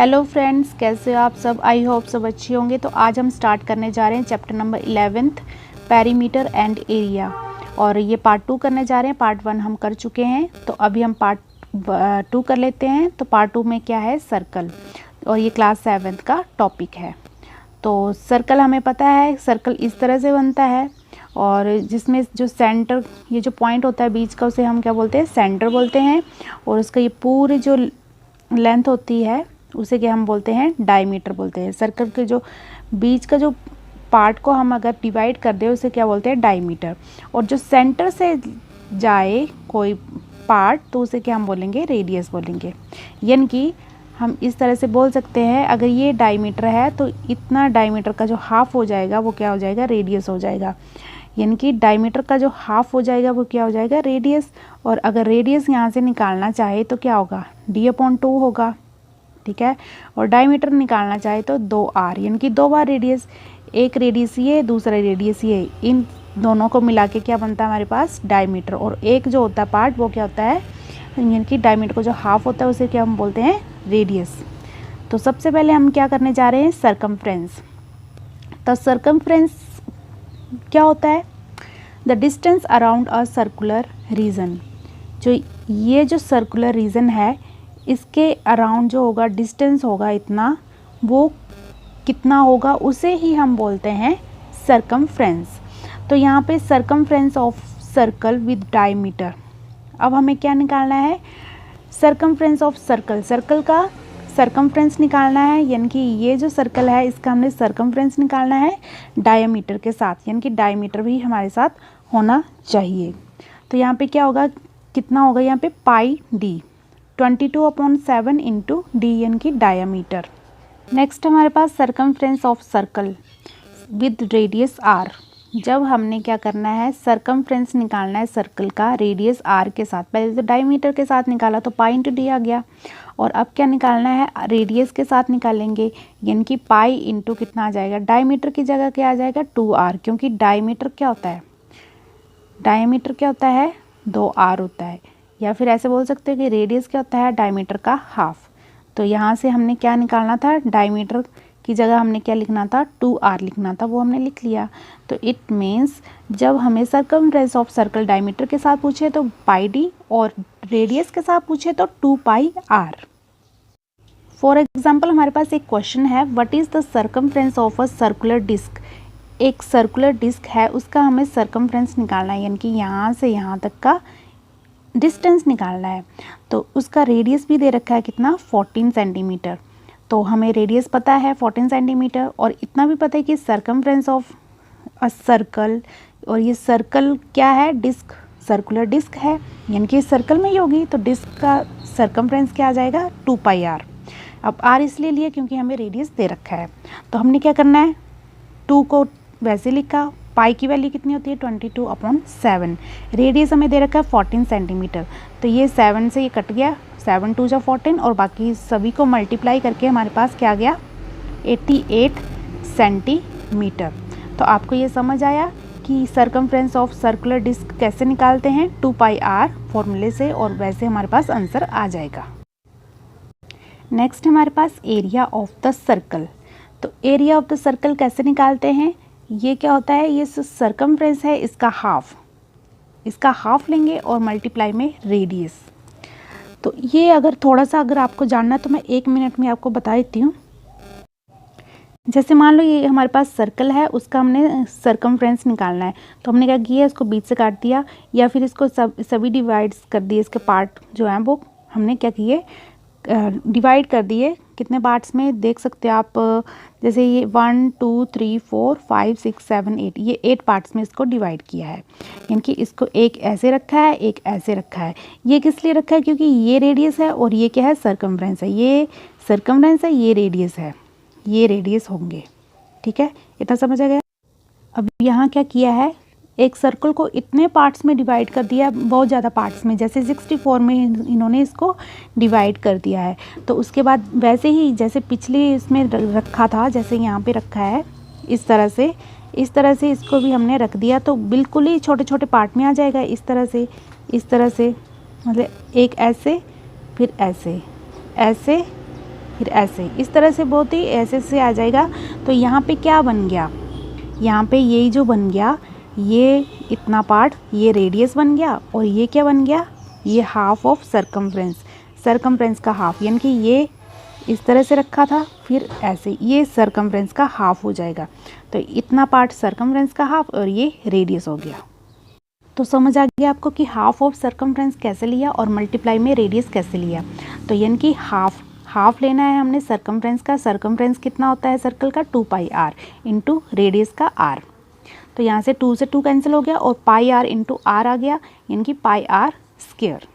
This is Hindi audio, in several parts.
हेलो फ्रेंड्स, कैसे हो आप सब। आई होप सब अच्छे होंगे। तो आज हम स्टार्ट करने जा रहे हैं chapter number 11th perimeter and area. और ये पार्ट 2 करने जा रहे हैं। पार्ट 1 हम कर चुके हैं, तो अभी हम पार्ट 2 कर लेते हैं। तो पार्ट 2 में क्या है, सर्कल, और ये क्लास 7th का टॉपिक है। तो सर्कल हमें पता है, सर्कल इस तरह से बनता है, और जिसमें जो सेंटर, ये जो पॉइंट होता है बीच का, उसे हम क्या बोलते हैं, सेंटर बोलते हैं। और उसका ये पूरी जो लेंथ होती है उसे क्या हम बोलते हैं, डायमीटर बोलते हैं। सर्कल के जो बीच का जो पार्ट को हम अगर डिवाइड कर दें उसे क्या बोलते हैं, डायमीटर। और जो सेंटर से जाए कोई पार्ट तो उसे क्या हम बोलेंगे, रेडियस बोलेंगे। यानी कि हम इस तरह से बोल सकते हैं, अगर ये डायमीटर है तो इतना डायमीटर का जो हाफ हो जाएगा वो क्या हो जाएगा, रेडियस हो जाएगा। यानी कि डायमीटर का जो हाफ हो जाएगा वो क्या हो जाएगा, रेडियस। और अगर रेडियस यहाँ से निकालना चाहे तो क्या होगा, d/2 होगा, ठीक है। और डायमीटर निकालना चाहे तो 2r, यानी कि 2 बार रेडियस। एक रेडियस ये, दूसरा रेडियस ये, इन दोनों को मिला के क्या बनता है हमारे पास, डायमीटर। और एक जो होता है पार्ट वो क्या होता है, यानी कि डायमीटर को जो हाफ होता है उसे क्या हम बोलते हैं, रेडियस। तो सबसे पहले हम क्या करने जा रहे हैं, सरकमफ्रेंस। तो सरकमफ्रेंस क्या होता है, the distance around a circular region. जो ये जो सर्कुलर रीजन है इसके अराउंड जो होगा डिस्टेंस होगा इतना, वो कितना होगा उसे ही हम बोलते हैं सरकमफ्रेंस। तो यहाँ पे circumference of circle with diameter. अब हमें क्या निकालना है, सरकमफ्रेंस ऑफ सर्कल, सर्कल का सरकमफ्रेंस निकालना है। यानी कि ये जो सर्कल है इसका हमने सरकमफ्रेंस निकालना है डायमीटर के साथ, यानी कि डायमीटर भी हमारे साथ होना चाहिए। तो यहाँ पे क्या होगा, कितना होगा, यहाँ पे πd 22/7 इंटू डी, यानी कि डायमीटर। नेक्स्ट हमारे पास circumference of circle with radius r। जब हमने क्या करना है, सरकमफ्रेंस निकालना है सर्कल का रेडियस r के साथ। पहले तो डायमीटर के साथ निकाला तो π/d आ गया, और अब क्या निकालना है, रेडियस के साथ निकालेंगे। यानी कि पाई इंटू कितना आ जाएगा, डायमीटर की जगह क्या आ जाएगा, 2r, क्योंकि डायमीटर क्या होता है, डायमीटर क्या होता है, 2r होता है। या फिर ऐसे बोल सकते हो कि रेडियस क्या होता है, डायमीटर का हाफ। तो यहाँ से हमने क्या निकालना था, डायमीटर की जगह हमने क्या लिखना था, 2r लिखना था, वो हमने लिख लिया। तो इट मीन्स जब हमें सरकमफ्रेंस ऑफ सर्कल डायमीटर के साथ पूछे तो πd, और रेडियस के साथ पूछे तो 2πr। फॉर एग्जाम्पल हमारे पास एक क्वेश्चन है, what is the circumference of a circular disc. एक सर्कुलर डिस्क है, उसका हमें सरकमफ्रेंस निकालना है, यानी कि यहाँ से यहाँ तक का डिस्टेंस निकालना है। तो उसका रेडियस भी दे रखा है कितना, 14 सेंटीमीटर। तो हमें रेडियस पता है 14 सेंटीमीटर, और इतना भी पता है कि सरकमफ्रेंस ऑफ अ सर्कल, और ये सर्कल क्या है, डिस्क, सर्कुलर डिस्क है, यानी कि सर्कल में ही होगी। तो डिस्क का सरकमफ्रेंस क्या आ जाएगा, 2πr। अब r इसलिए लिए क्योंकि हमें रेडियस दे रखा है। तो हमने क्या करना है, 2 को वैसे लिखा, पाई की वैल्यू कितनी होती है, 22/7। रेडियस हमें दे रखा है 14 सेंटीमीटर, तो ये 7 से ये कट गया, 7 2 14, और बाकी सभी को मल्टीप्लाई करके हमारे पास क्या आ गया, 88 सेंटीमीटर। तो आपको ये समझ आया कि सरकमफ्रेंस ऑफ सर्कुलर डिस्क कैसे निकालते हैं, 2πr फॉर्मूले से, और वैसे हमारे पास आंसर आ जाएगा। नेक्स्ट हमारे पास एरिया ऑफ द सर्कल। तो एरिया ऑफ द सर्कल कैसे निकालते हैं, ये क्या होता है, ये सरकमफ्रेंस है, इसका हाफ लेंगे और मल्टीप्लाई में रेडियस। तो ये अगर थोड़ा सा अगर आपको जानना है तो मैं 1 मिनट में आपको बता देती हूँ। जैसे मान लो ये हमारे पास सर्कल है, उसका हमने सरकमफ्रेंस निकालना है। तो हमने क्या किया, इसको बीच से काट दिया, या फिर इसको सभी डिवाइड्स कर दिए, इसके पार्ट जो हैं वो हमने क्या किए, डिवाइड कर दिए। कितने पार्ट्स में देख सकते हो आप, जैसे ये 1 2 3 4 5 6 7 8, ये 8 पार्ट्स में इसको डिवाइड किया है। यानी कि इसको एक ऐसे रखा है, एक ऐसे रखा है। ये किस लिए रखा है, क्योंकि ये रेडियस है और ये क्या है, सरकमफ्रेंस है। ये सरकमफ्रेंस है, ये रेडियस है, ये रेडियस होंगे, ठीक है, इतना समझ आ गया। अब यहाँ क्या किया है, एक सर्कल को इतने पार्ट्स में डिवाइड कर दिया, बहुत ज़्यादा पार्ट्स में, जैसे 64 में इन्होंने इसको डिवाइड कर दिया है। तो उसके बाद वैसे ही जैसे पिछले इसमें रखा था, जैसे यहाँ पे रखा है इस तरह से इसको भी हमने रख दिया। तो बिल्कुल ही छोटे छोटे पार्ट में आ जाएगा, इस तरह से, मतलब एक ऐसे, फिर ऐसे, ऐसे, फिर ऐसे, इस तरह से बहुत ही ऐसे से आ जाएगा। तो यहाँ पे क्या बन गया, यहाँ पे ये जो बन गया, ये इतना पार्ट, ये रेडियस बन गया, और ये क्या बन गया, ये हाफ ऑफ सरकमफ्रेंस, सरकमफ्रेंस का हाफ, यानी कि ये इस तरह से रखा था, फिर ऐसे ये सरकमफ्रेंस का हाफ हो जाएगा। तो इतना पार्ट सरकमफ्रेंस का हाफ और ये रेडियस हो गया। तो समझ आ गया आपको कि हाफ ऑफ सरकमफ्रेंस कैसे लिया और मल्टीप्लाई में रेडियस कैसे लिया। तो यानी कि हाफ लेना है हमने सरकमफ्रेंस का। सरकमफ्रेंस कितना होता है सर्कल का, 2πr इंटू रेडियस का r। तो यहाँ से 2 से 2 कैंसिल हो गया और πr इंटू r आ गया, यानी कि πr स्क्वायर।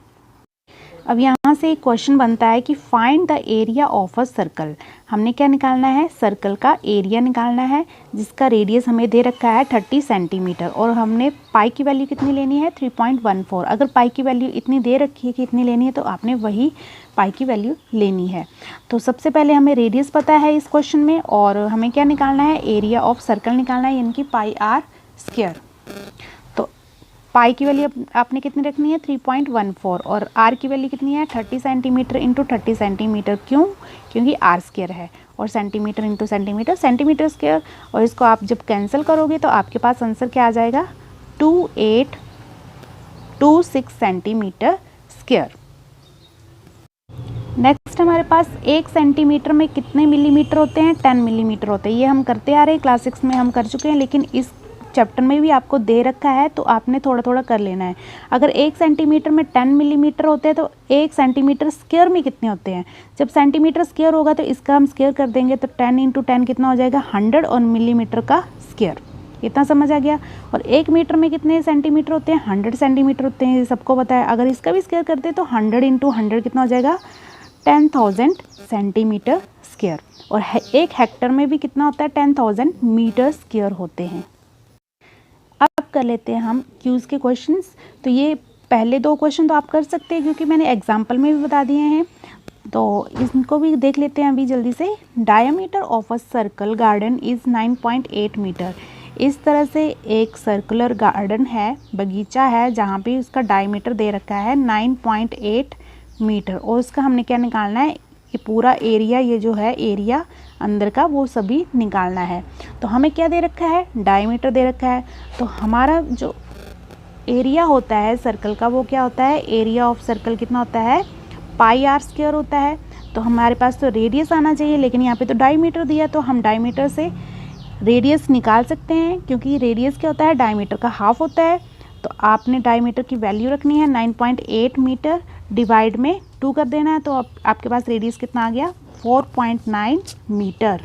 अब यहाँ से एक क्वेश्चन बनता है कि find the area of a circle. हमने क्या निकालना है, सर्कल का एरिया निकालना है, जिसका रेडियस हमें दे रखा है 30 सेंटीमीटर, और हमने पाई की वैल्यू कितनी लेनी है, 3.14। अगर पाई की वैल्यू इतनी दे रखी है कि इतनी लेनी है, तो आपने वही पाई की वैल्यू लेनी है। तो सबसे पहले हमें रेडियस पता है इस क्वेश्चन में, और हमें क्या निकालना है, एरिया ऑफ सर्कल निकालना है, यानी कि πr स्क्वायर। तो पाई की वैल्यू आपने कितनी रखनी है, 3.14, और आर की वैल्यू कितनी है, 30 सेंटीमीटर इंटू 30 सेंटीमीटर। क्यों, क्योंकि आर स्क्वायर है, और centimetre into centimetre, centimetre square. और इसको आप जब कैंसिल करोगे तो आपके पास आंसर क्या आ जाएगा, 2826 सेंटीमीटर स्क्वायर। नेक्स्ट हमारे पास 1 सेंटीमीटर में कितने मिलीमीटर होते हैं, 10 मिलीमीटर होते हैं। ये हम करते आ रहे हैं, क्लास 6 में हम कर चुके हैं, लेकिन इस चैप्टर में भी आपको दे रखा है, तो आपने थोड़ा थोड़ा कर लेना है। अगर 1 सेंटीमीटर में 10 मिलीमीटर होते हैं, तो 1 सेंटीमीटर स्क्वायर में कितने होते हैं। जब सेंटीमीटर स्क्वायर होगा तो इसका हम स्क्वायर कर देंगे, तो 10 इंटू 10 कितना हो जाएगा, 100, और मिलीमीटर का स्क्वायर। इतना समझ आ गया। और 1 मीटर में कितने सेंटीमीटर होते हैं, 100 सेंटीमीटर होते हैं, ये सबको पता है। अगर इसका भी स्क्वायर करते हैं तो 100 इंटू 100 कितना हो जाएगा, 10,000 सेंटीमीटर स्क्वायर। और 1 हेक्टर में भी कितना होता है, 10,000 मीटर स्क्वायर होते हैं। अब कर लेते हैं हम क्यूज़ के क्वेश्चंस। तो ये पहले 2 क्वेश्चन तो आप कर सकते हैं, क्योंकि मैंने एग्जाम्पल में भी बता दिए हैं, तो इनको भी देख लेते हैं अभी जल्दी से। Diameter of a circle garden is 9.8 metre. इस तरह से एक सर्कुलर गार्डन है, बगीचा है, जहाँ पे उसका डायमीटर दे रखा है 9.8 मीटर, और उसका हमने क्या निकालना है, ये पूरा एरिया, ये जो है एरिया अंदर का, वो सभी निकालना है। तो हमें क्या दे रखा है, डायमीटर दे रखा है। तो हमारा जो एरिया होता है सर्कल का, वो क्या होता है, एरिया ऑफ सर्कल कितना होता है, πr स्क्वायर होता है। तो हमारे पास तो रेडियस आना चाहिए, लेकिन यहाँ पे तो डायमीटर दिया, तो हम डायमीटर से रेडियस निकाल सकते हैं, क्योंकि रेडियस क्या होता है, डायमीटर का हाफ होता है। तो आपने डायमीटर की वैल्यू रखनी है 9.8 मीटर, डिवाइड में 2 कर देना है, तो आपके पास रेडियस कितना आ गया, 4.9 मीटर।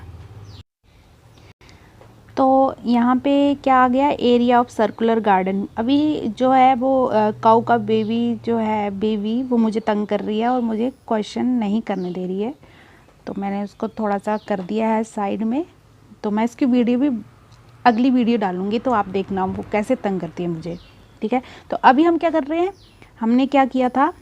तो यहाँ पे क्या आ गया, एरिया ऑफ सर्कुलर गार्डन। अभी जो है वो काऊ का बेबी जो है, बेबी वो मुझे तंग कर रही है और मुझे क्वेश्चन नहीं करने दे रही है, तो मैंने उसको थोड़ा सा कर दिया है साइड में। तो मैं इसकी वीडियो भी अगली वीडियो डालूँगी, तो आप देखना वो कैसे तंग करती है मुझे, ठीक है। तो अभी हम क्या कर रहे हैं, हमने क्या किया था,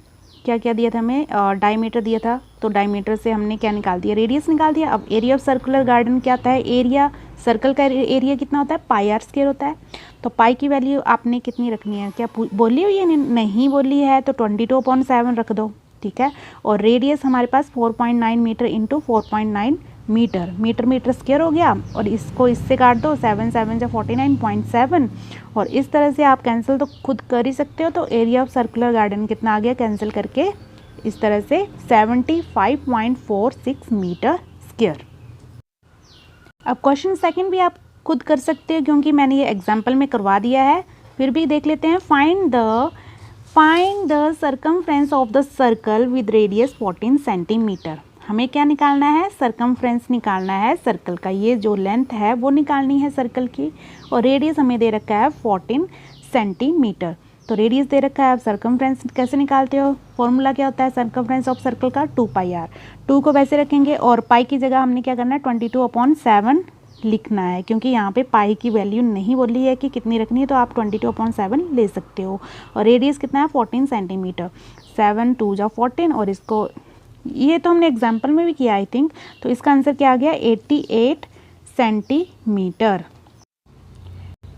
क्या दिया था हमें, डायमीटर दिया था, तो डायमीटर से हमने क्या निकाल दिया, रेडियस निकाल दिया। अब एरिया ऑफ सर्कुलर गार्डन क्या आता है, एरिया सर्कल का एरिया कितना होता है, πr स्क्वायर होता है। तो पाई की वैल्यू आपने कितनी रखनी है, क्या बोली हुई है, नहीं बोली है, तो 22/7 रख दो, ठीक है। और रेडियस हमारे पास 4.9 metre into 4.9 metre, metre square हो गया, और इसको इससे काट दो, 7 7 जा 49.7, और इस तरह से आप कैंसिल तो खुद कर ही सकते हो। तो एरिया ऑफ सर्कुलर गार्डन कितना आ गया, कैंसिल करके इस तरह से 75.46 मीटर स्क्वायर। अब क्वेश्चन सेकंड भी आप खुद कर सकते हो, क्योंकि मैंने ये एग्जाम्पल में करवा दिया है, फिर भी देख लेते हैं। Find the circumference of the circle with radius 14 centimetre. हमें क्या निकालना है, सर्कमफ्रेंस निकालना है सर्कल का, ये जो लेंथ है वो निकालनी है सर्कल की, और रेडियस हमें दे रखा है 14 सेंटीमीटर। तो रेडियस दे रखा है, आप सर्कमफ्रेंस कैसे निकालते हो, फॉर्मूला क्या होता है सर्कमफ्रेंस ऑफ सर्कल का, 2πr। 2 को वैसे रखेंगे, और पाई की जगह हमने क्या करना है, 22/7 लिखना है, क्योंकि यहाँ पे पाई की वैल्यू नहीं बोली है कि कितनी रखनी है, तो आप 22/7 ले सकते हो। और रेडियस कितना है, 14 सेंटीमीटर, 7 2 जा 14, और इसको ये तो हमने एग्जाम्पल में भी किया आई थिंक। तो इसका आंसर क्या आ गया, 88 सेंटीमीटर।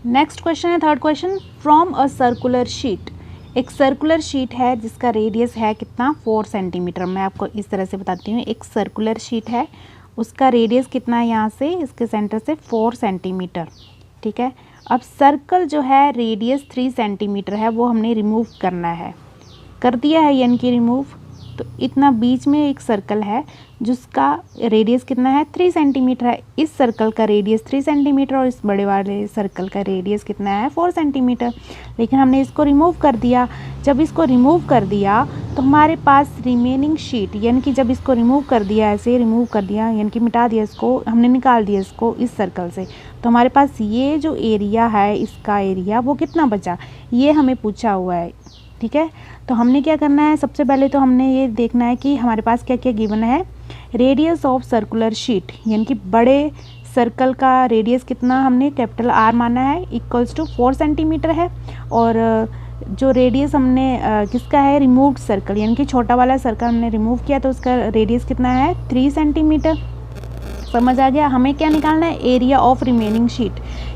नेक्स्ट क्वेश्चन है third question, from a circular sheet एक सर्कुलर शीट है जिसका रेडियस है कितना 4 सेंटीमीटर। मैं आपको इस तरह से बताती हूँ, एक सर्कुलर शीट है, उसका रेडियस कितना है यहाँ से इसके सेंटर से 4 सेंटीमीटर, ठीक है। अब सर्कल जो है रेडियस 3 सेंटीमीटर है, वो हमने रिमूव करना है, कर दिया है यानी कि रिमूव। तो इतना बीच में एक सर्कल है जिसका रेडियस कितना है 3 सेंटीमीटर है, इस सर्कल का रेडियस 3 सेंटीमीटर और इस बड़े वाले सर्कल का रेडियस कितना है 4 सेंटीमीटर। लेकिन हमने इसको रिमूव कर दिया। जब इसको रिमूव कर दिया तो हमारे पास रिमेनिंग शीट, यानी कि जब इसको रिमूव कर दिया, ऐसे रिमूव कर दिया यानी कि मिटा दिया इसको, हमने निकाल दिया इसको इस सर्कल से, तो हमारे पास ये जो एरिया है इसका एरिया वो कितना बचा, ये हमें पूछा हुआ है, ठीक है। तो हमने क्या करना है, सबसे पहले तो हमने ये देखना है कि हमारे पास क्या क्या गिवन है। रेडियस ऑफ सर्कुलर शीट यानी कि बड़े सर्कल का रेडियस कितना हमने कैपिटल आर माना है, इक्वल्स टू 4 सेंटीमीटर है। और जो रेडियस हमने किसका है रिमूव्ड सर्कल, यानी कि छोटा वाला सर्कल हमने रिमूव किया तो उसका रेडियस कितना है 3 सेंटीमीटर। समझ आ गया। हमें क्या निकालना है, एरिया ऑफ रिमेनिंग शीट,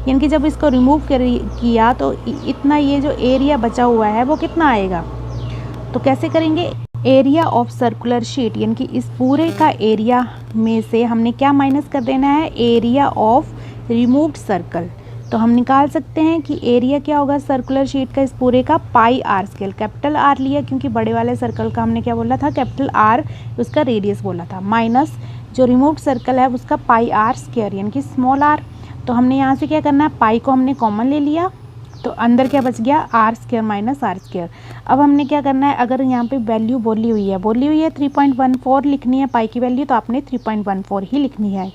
यानी कि जब इसको रिमूव किया तो इतना ये जो एरिया बचा हुआ है वो कितना आएगा। तो कैसे करेंगे, एरिया ऑफ सर्कुलर शीट यानी कि इस पूरे का एरिया में से हमने क्या माइनस कर देना है, एरिया ऑफ रिमूव्ड सर्कल। तो हम निकाल सकते हैं कि एरिया क्या होगा सर्कुलर शीट का इस पूरे का, पाई आर स्केल, कैपिटल आर लिया क्योंकि बड़े वाले सर्कल का हमने क्या बोला था कैपिटल आर, उसका रेडियस बोला था, माइनस जो रिमूव्ड सर्कल है उसका पाई आर स्क्वायर यानी कि स्मॉल आर। तो हमने यहाँ से क्या करना है, पाई को हमने कॉमन ले लिया तो अंदर क्या बच गया R square minus R square. अब हमने क्या करना है, अगर यहाँ पे वैल्यू बोली हुई है 3.14 लिखनी है पाई की वैल्यू, तो आपने 3.14 ही लिखनी है।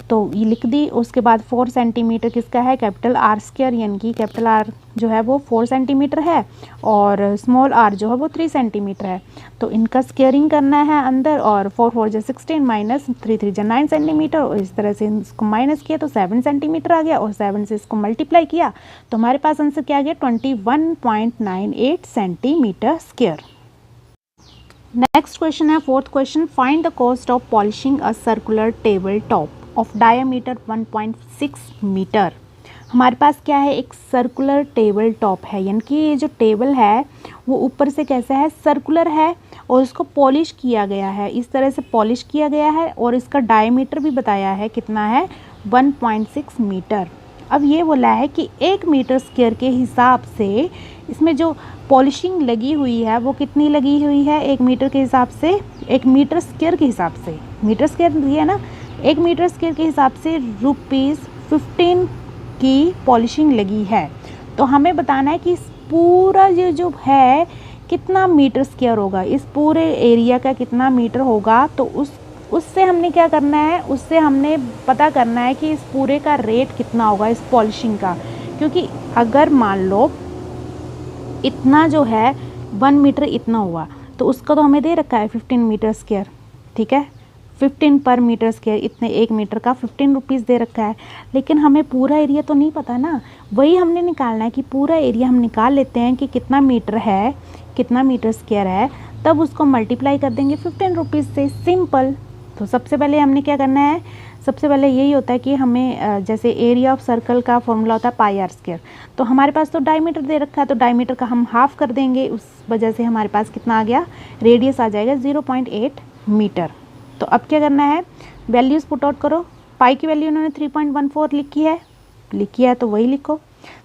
तो ये लिख दी। उसके बाद 4 सेंटीमीटर किसका है, कैपिटल आर स्क्वायर, यानी कि कैपिटल आर जो है वो 4 सेंटीमीटर है और स्मॉल आर जो है वो 3 सेंटीमीटर है। तो इनका स्क्वेयरिंग करना है अंदर, और 4 4 जो 16 माइनस 3 3 जो 9 सेंटीमीटर, और इस तरह से इसको माइनस किया तो 7 सेंटीमीटर आ गया, और 7 से इसको मल्टीप्लाई किया तो हमारे पास आंसर क्या आ गया 21.98 सेंटीमीटर स्क्वायर। नेक्स्ट क्वेश्चन है fourth question, find the cost of polishing a circular table top of diameter 1.6 metre. हमारे पास क्या है, एक सर्कुलर टेबल टॉप है, यानी कि ये जो टेबल है वो ऊपर से कैसा है सर्कुलर है और इसको पॉलिश किया गया है, इस तरह से पॉलिश किया गया है, और इसका डायमीटर भी बताया है कितना है 1.6 मीटर। अब ये बोला है कि 1 मीटर स्क्वायर के हिसाब से इसमें जो पॉलिशिंग लगी हुई है वो कितनी लगी हुई है 1 मीटर के हिसाब से, 1 मीटर स्क्वायर के हिसाब से, मीटर स्क्वायर दिया ना, 1 मीटर स्क्वायर के हिसाब से ₹15 की पॉलिशिंग लगी है। तो हमें बताना है कि इस पूरा ये जो है कितना मीटर स्क्वायर होगा, इस पूरे एरिया का कितना मीटर होगा। तो उससे हमने क्या करना है, उससे हमने पता करना है कि इस पूरे का रेट कितना होगा इस पॉलिशिंग का, क्योंकि अगर मान लो इतना जो है 1 मीटर इतना हुआ तो उसका तो हमें दे रखा है 15 मीटर स्क्वायर, ठीक है, 15 पर मीटर स्क्वायर, इतने 1 मीटर का 15 रुपीज़ दे रखा है। लेकिन हमें पूरा एरिया तो नहीं पता ना, वही हमने निकालना है कि पूरा एरिया हम निकाल लेते हैं कि कितना मीटर है, कितना मीटर स्क्वायर है, तब उसको मल्टीप्लाई कर देंगे 15 रुपीज़ से, सिंपल। तो सबसे पहले हमने क्या करना है, सबसे पहले यही होता है कि हमें जैसे एरिया ऑफ सर्कल का फॉर्मूला होता है पाई आर स्क्वायर, तो हमारे पास तो डायमीटर दे रखा है तो डायमीटर का हम हाफ कर देंगे, उस वजह से हमारे पास कितना आ गया, रेडियस आ जाएगा 0.8 मीटर। तो अब क्या करना है, वैल्यूज़ पुट आउट करो। पाई की वैल्यू उन्होंने 3.14 लिखी है तो वही लिखो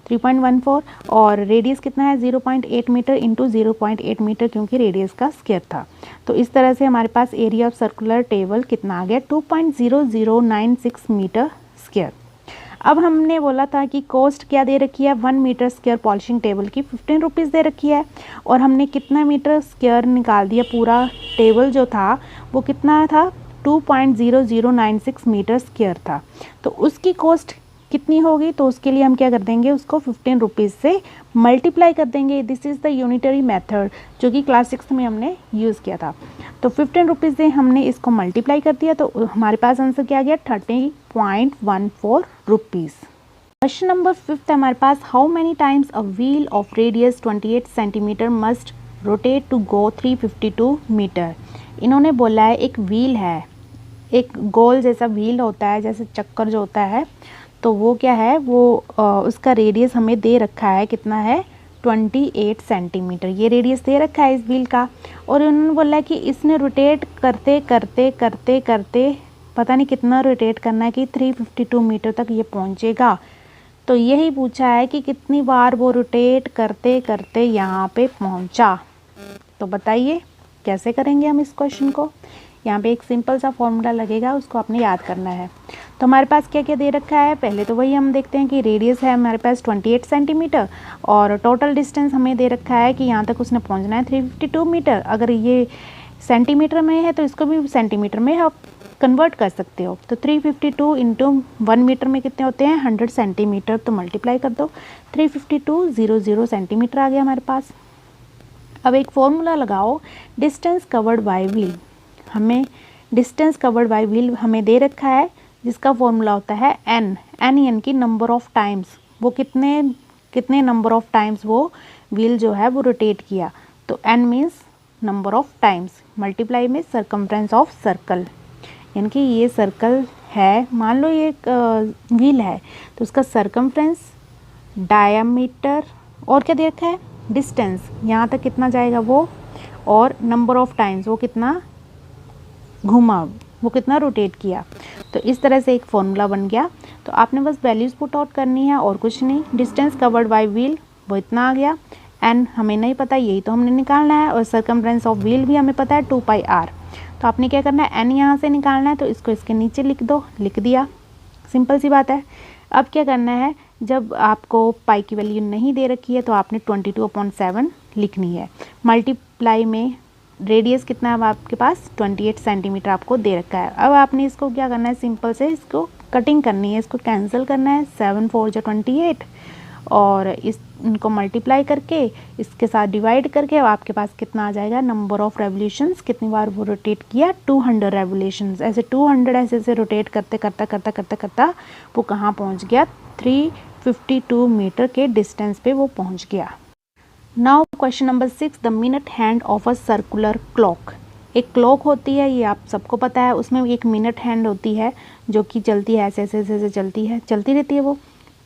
3.14, और रेडियस कितना है 0.8 मीटर इंटू 0.8 मीटर, क्योंकि रेडियस का स्क्वायर था। तो इस तरह से हमारे पास एरिया ऑफ सर्कुलर टेबल कितना आ गया 2.0096 मीटर स्क्वायर। अब हमने बोला था कि कॉस्ट क्या दे रखी है, 1 मीटर स्क्वायर पॉलिशिंग टेबल की 15 रुपीज़ दे रखी है, और हमने कितना मीटर स्क्वायर निकाल दिया, पूरा टेबल जो था वो कितना था 2.0096 मीटर स्क्वायर था। तो उसकी कॉस्ट कितनी होगी, तो उसके लिए हम क्या कर देंगे, उसको 15 रुपीज़ से मल्टीप्लाई कर देंगे। This is the unitary method जो कि क्लास 6 में हमने यूज़ किया था। तो 15 रुपीज़ से हमने इसको मल्टीप्लाई कर दिया तो हमारे पास आंसर क्या आ गया 30.14 रुपीज़। क्वेश्चन नंबर 5 है हमारे पास, how many times a wheel of radius 28 centimetre must rotate to go 352 metre. इन्होंने बोला है एक व्हील है, एक गोल जैसा व्हील होता है, जैसे चक्कर जो होता है, तो वो क्या है वो उसका रेडियस हमें दे रखा है कितना है 28 सेंटीमीटर ये रेडियस दे रखा है इस व्हील का। और उन्होंने बोला है कि इसने रोटेट करते करते करते करते पता नहीं कितना रोटेट करना है कि 352 मीटर तक ये पहुंचेगा। तो यही पूछा है कि कितनी बार वो रोटेट करते करते यहाँ पे पहुंचा। तो बताइए कैसे करेंगे हम इस क्वेश्चन को। यहाँ पे एक सिंपल सा फॉर्मूला लगेगा, उसको आपने याद करना है। तो हमारे पास क्या क्या दे रखा है, पहले तो वही हम देखते हैं कि रेडियस है हमारे पास 28 सेंटीमीटर और टोटल डिस्टेंस हमें दे रखा है कि यहाँ तक उसने पहुँचना है 352 मीटर। अगर ये सेंटीमीटर में है तो इसको भी सेंटीमीटर में आप कन्वर्ट कर सकते हो। तो 352 इंटू 1 मीटर में कितने होते हैं 100 सेंटीमीटर। तो मल्टीप्लाई कर दो 352 सेंटीमीटर आ गया हमारे पास। अब एक फॉर्मूला लगाओ डिस्टेंस कवर्ड बाय व्हील। हमें डिस्टेंस कवर्ड बाय व्हील हमें दे रखा है जिसका फॉर्मूला होता है एन यानी कि नंबर ऑफ टाइम्स, वो कितने नंबर ऑफ टाइम्स वो व्हील जो है वो रोटेट किया। तो N means number of times multiply में सरकमफ्रेंस ऑफ सर्कल, यानी कि ये सर्कल है, मान लो ये एक व्हील है तो उसका सरकमफ्रेंस, डायमीटर और क्या दे रखा है डिस्टेंस, यहाँ तक कितना जाएगा वो, और नंबर ऑफ टाइम्स वो कितना घुमा, वो कितना रोटेट किया। तो इस तरह से एक फॉर्मूला बन गया। तो आपने बस वैल्यूज़ पुट आउट करनी है और कुछ नहीं। डिस्टेंस कवर्ड बाय व्हील वो इतना आ गया, एन हमें नहीं पता, यही तो हमने निकालना है, और सरकमफ्रेंस ऑफ व्हील भी हमें पता है 2πr। तो आपने क्या करना है एन यहाँ से निकालना है, तो इसको इसके नीचे लिख दो, लिख दिया, सिंपल सी बात है। अब क्या करना है, जब आपको पाई की वैल्यू नहीं दे रखी है तो आपने 22/7 लिखनी है। मल्टीप्लाई में रेडियस कितना है अब आपके पास 28 सेंटीमीटर आपको दे रखा है। अब आपने इसको क्या करना है, सिंपल से इसको कटिंग करनी है, इसको कैंसिल करना है, 7 4 जा 28 और इनको मल्टीप्लाई करके इसके साथ डिवाइड करके आपके पास कितना आ जाएगा नंबर ऑफ रेवोल्यूशंस, कितनी बार वो रोटेट किया 200 रेवोल्यूशंस। ऐसे 200 ऐसे रोटेट करते करता वो कहाँ पहुँच गया 352 मीटर के डिस्टेंस पे वो पहुँच गया। Now question number 6, the minute hand of a circular clock. एक क्लॉक होती है, ये आप सबको पता है, उसमें एक मिनट हैंड होती है जो कि चलती है, ऐसे ऐसे ऐसे चलती रहती है वो,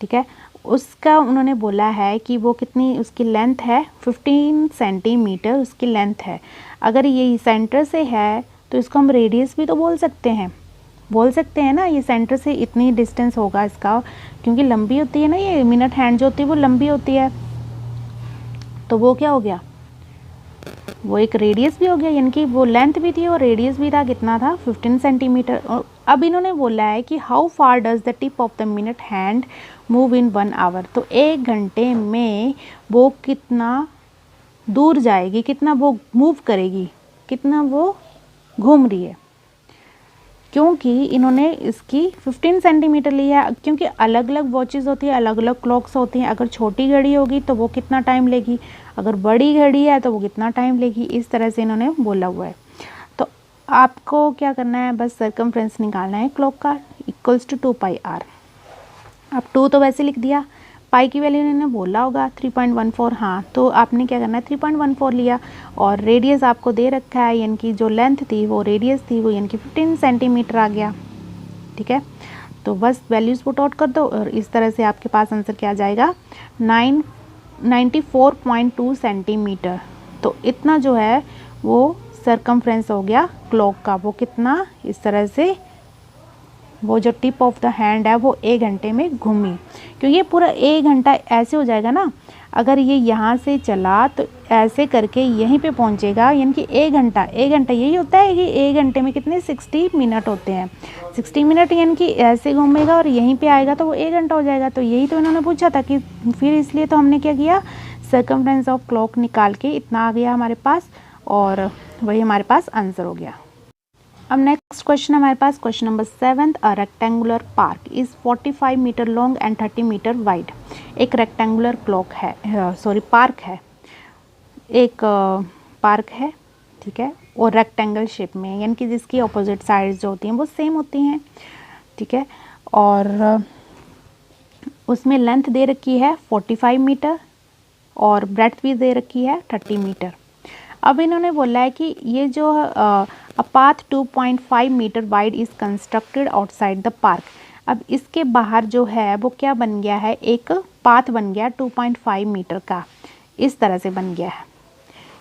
ठीक है। उसका उन्होंने बोला है कि वो कितनी उसकी लेंथ है 15 सेंटीमीटर उसकी लेंथ है। अगर ये सेंटर से है तो इसको हम रेडियस भी तो बोल सकते हैं ना, ये सेंटर से इतनी डिस्टेंस होगा इसका, क्योंकि लंबी होती है ना ये मिनट हैंड जो होती है वो लंबी होती है, तो वो क्या हो गया, वो एक रेडियस भी हो गया, यानी कि वो लेंथ भी थी और रेडियस भी था, कितना था 15 सेंटीमीटर। और अब इन्होंने बोला है कि how far does the tip of the minute hand move in 1 hour. तो 1 घंटे में वो कितना दूर जाएगी, कितना वो मूव करेगी, कितना वो घूम रही है, क्योंकि इन्होंने इसकी 15 सेंटीमीटर लिया है। क्योंकि अलग अलग वॉचेस होती है, अलग अलग क्लॉक्स होती हैं, अगर छोटी घड़ी होगी तो वो कितना टाइम लेगी, अगर बड़ी घड़ी है तो वो कितना टाइम लेगी, इस तरह से इन्होंने बोला हुआ है। तो आपको क्या करना है, बस सरकमफ्रेंस निकालना है क्लॉक का, इक्वल्स टू 2πr। अब 2 तो वैसे लिख दिया, पाई की वैल्यू इन्होंने बोला होगा 3.14, हाँ, तो आपने क्या करना है 3.14 लिया, और रेडियस आपको दे रखा है, यानी कि जो लेंथ थी वो रेडियस थी वो यानी कि 15 सेंटीमीटर आ गया, ठीक है। तो बस वैल्यूज़ पुट आउट कर दो और इस तरह से आपके पास आंसर क्या आ जाएगा 94.2 सेंटीमीटर। तो इतना जो है वो सरकमफ्रेंस हो गया क्लॉक का, वो कितना इस तरह से वो जो टिप ऑफ द हैंड है वो 1 घंटे में घूमी, क्योंकि ये पूरा 1 घंटा ऐसे हो जाएगा ना, अगर ये यहाँ से चला तो ऐसे करके यहीं पे पहुँचेगा, यानी कि 1 घंटा यही होता है कि 1 घंटे में कितने 60 मिनट होते हैं, 60 मिनट यानी कि ऐसे घूमेगा और यहीं पे आएगा तो वो 1 घंटा हो जाएगा। तो यही तो इन्होंने पूछा था कि फिर इसलिए तो हमने क्या किया, सरकमफ्रेंस ऑफ क्लॉक निकाल के इतना आ गया हमारे पास, और वही हमारे पास आंसर हो गया। अब नेक्स्ट क्वेश्चन हमारे पास question number 7, a rectangular park is 45 metre long and 30 metre wide. एक रेक्टेंगुलर क्लॉक है, पार्क है, एक पार्क है, ठीक है, और रेक्टेंगल शेप में, यानी कि जिसकी अपोजिट साइड्स जो होती हैं वो सेम होती हैं, ठीक है, और उसमें लेंथ दे रखी है 45 मीटर और ब्रेड्थ भी दे रखी है 30 मीटर। अब इन्होंने बोला है कि ये जो a path 2.5 metre wide is constructed outside the park. अब इसके बाहर जो है वो क्या बन गया है, एक पाथ बन गया 2.5 मीटर का, इस तरह से बन गया है,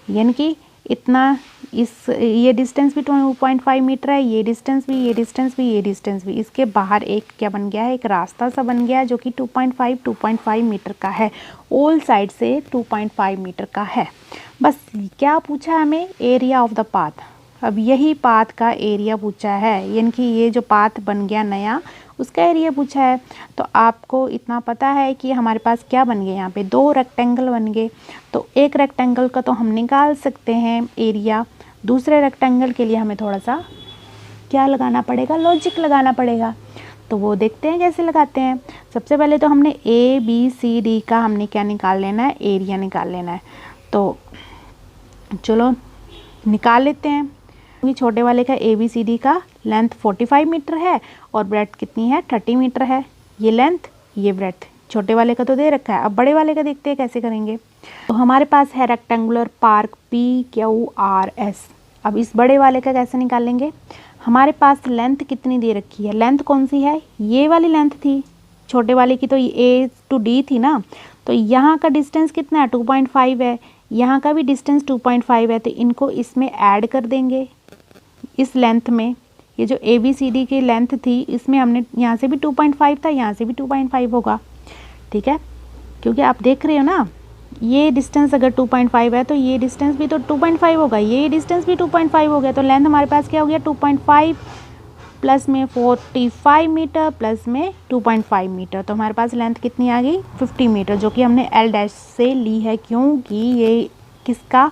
यानी कि इतना ये डिस्टेंस भी 2.5 मीटर है, ये डिस्टेंस भी, ये डिस्टेंस भी, ये डिस्टेंस भी। इसके बाहर एक क्या बन गया है, एक रास्ता सा बन गया है जो कि 2.5 मीटर का है, ऑल साइड से 2.5 मीटर का है। बस क्या पूछा है हमें, एरिया ऑफ द पाथ। अब यही पाथ का एरिया पूछा है, यानी कि ये जो पाथ बन गया नया, उसका एरिया पूछा है। तो आपको इतना पता है कि हमारे पास क्या बन गए, यहाँ पे 2 रेक्टेंगल बन गए। तो एक रेक्टेंगल का तो हम निकाल सकते हैं एरिया, दूसरे रेक्टेंगल के लिए हमें थोड़ा सा क्या लगाना पड़ेगा, लॉजिक लगाना पड़ेगा। तो वो देखते हैं कैसे लगाते हैं। सबसे पहले तो हमने ABCD का हमने क्या निकाल लेना है, एरिया निकाल लेना है। तो चलो निकाल लेते हैं। छोटे वाले का ABCD का लेंथ 45 मीटर है और ब्रेड्थ कितनी है, 30 मीटर है। ये लेंथ, ये ब्रेड्थ छोटे वाले का तो दे रखा है। अब बड़े वाले का देखते हैं कैसे करेंगे। तो हमारे पास है रेक्टेंगुलर पार्क PQRS। अब इस बड़े वाले का कैसे निकालेंगे, हमारे पास लेंथ कितनी दे रखी है, लेंथ कौन सी है, ये वाली लेंथ थी, छोटे वाले की तो A to D थी ना। तो यहाँ का डिस्टेंस कितना है, 2.5 है, यहाँ का भी डिस्टेंस 2.5 है। तो इनको इसमें ऐड कर देंगे इस लेंथ में। ये जो ABCD की लेंथ थी, इसमें हमने यहाँ से भी 2.5 था, यहाँ से भी 2.5 होगा, ठीक है। क्योंकि आप देख रहे हो ना, ये डिस्टेंस अगर 2.5 है तो ये डिस्टेंस भी तो 2.5 होगा, ये डिस्टेंस भी 2.5 हो गया। तो लेंथ हमारे पास क्या हो गया, 2.5 प्लस में 45 मीटर प्लस में 2.5 मीटर। तो हमारे पास लेंथ कितनी आ गई, 50 मीटर, जो कि हमने L' से ली है, क्योंकि ये किसका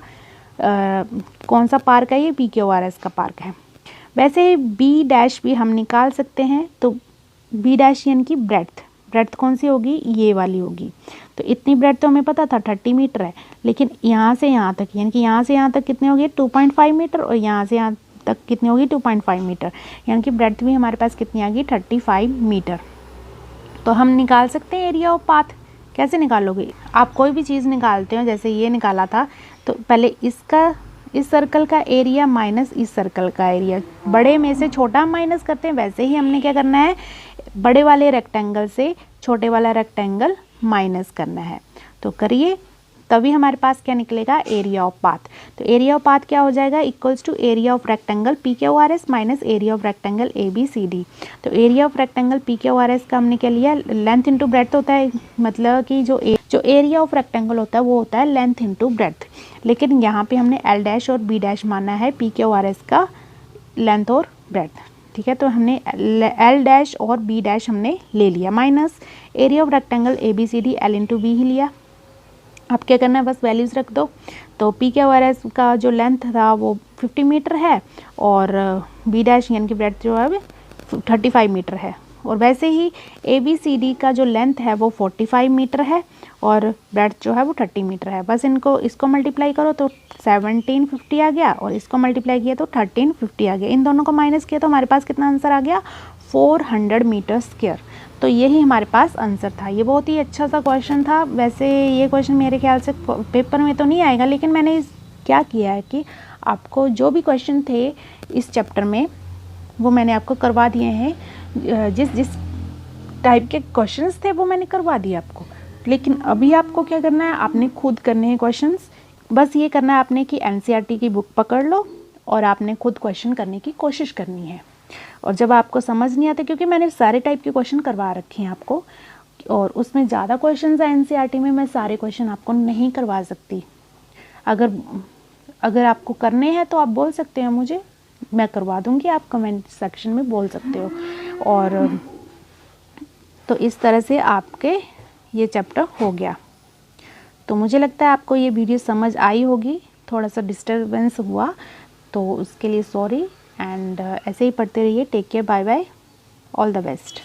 कौन सा पार्क है, ये PQRS का पार्क है। वैसे B' भी हम निकाल सकते हैं। तो B' यानी कि ब्रेड्थ कौन सी होगी, ये वाली होगी। तो इतनी ब्रेड्थ तो हमें पता था 30 मीटर है, लेकिन यहाँ से यहाँ तक, यानी कि यहाँ से यहाँ तक कितने होगी, 2.5 मीटर, और यहाँ से यहाँ तक कितनी होगी, 2.5 मीटर, यानी कि ब्रेड्थ भी हमारे पास कितनी आ गई, 35 मीटर। तो हम निकाल सकते हैं एरिया ऑफ पाथ। कैसे निकालोगे, आप कोई भी चीज़ निकालते हो, जैसे ये निकाला था, तो पहले इसका, इस सर्कल का एरिया माइनस इस सर्कल का एरिया, बड़े में से छोटा हम माइनस करते हैं, वैसे ही हमने क्या करना है, बड़े वाले रेक्टेंगल से छोटे वाला रेक्टेंगल माइनस करना है। तो करिए, तभी हमारे पास क्या निकलेगा, एरिया ऑफ पाथ। तो एरिया ऑफ पाथ क्या हो जाएगा, equals to area of rectangle PQRS minus area of rectangle ABCD। तो एरिया ऑफ रेक्टेंगल PQRS का हमने क्या लिया, लेंथ इंटू ब्रेड्थ होता है, मतलब कि जो एरिया ऑफ रेक्टेंगल होता है वो होता है लेंथ इंटू ब्रेड्थ। लेकिन यहाँ पे हमने L' और B' माना है PQRS का लेंथ और ब्रेड्थ, ठीक है। तो हमने L' और B' हमने ले लिया, minus area of rectangle ABCD L into B ही लिया। अब क्या करना है, बस वैल्यूज़ रख दो। तो PQRS का जो लेंथ था वो 50 मीटर है और B' यानी कि ब्रेड्थ जो है 35 मीटर है। और वैसे ही ABCD का जो लेंथ है वो 45 मीटर है और ब्रेड्थ जो है वो 30 मीटर है। बस इसको मल्टीप्लाई करो तो 1750 आ गया, और इसको मल्टीप्लाई किया तो 1350 आ गया। इन दोनों को माइनस किया तो हमारे पास कितना आंसर आ गया, 400 मीटर स्क्वायर। तो यही हमारे पास आंसर था। ये बहुत ही अच्छा सा क्वेश्चन था। वैसे ये क्वेश्चन मेरे ख्याल से पेपर में तो नहीं आएगा, लेकिन मैंने क्या किया है कि आपको जो भी क्वेश्चन थे इस चैप्टर में वो मैंने आपको करवा दिए हैं। जिस टाइप के क्वेश्चंस थे वो मैंने करवा दिए आपको। लेकिन अभी आपको क्या करना है, आपने खुद करने हैं क्वेश्चंस। बस ये करना है आपने कि NCERT की बुक पकड़ लो और आपने खुद क्वेश्चन करने की कोशिश करनी है। और जब आपको समझ नहीं आता, क्योंकि मैंने सारे टाइप के क्वेश्चन करवा रखे हैं आपको, और उसमें ज़्यादा क्वेश्चन है NCERT में, मैं सारे क्वेश्चन आपको नहीं करवा सकती। अगर आपको करने हैं तो आप बोल सकते हो मुझे, मैं करवा दूंगी, आप कमेंट सेक्शन में बोल सकते हो। और तो इस तरह से आपके ये चैप्टर हो गया। तो मुझे लगता है आपको ये वीडियो समझ आई होगी। थोड़ा सा डिस्टर्बेंस हुआ तो उसके लिए सॉरी, एंड ऐसे ही पढ़ते रहिए। Take care, bye bye, all the best.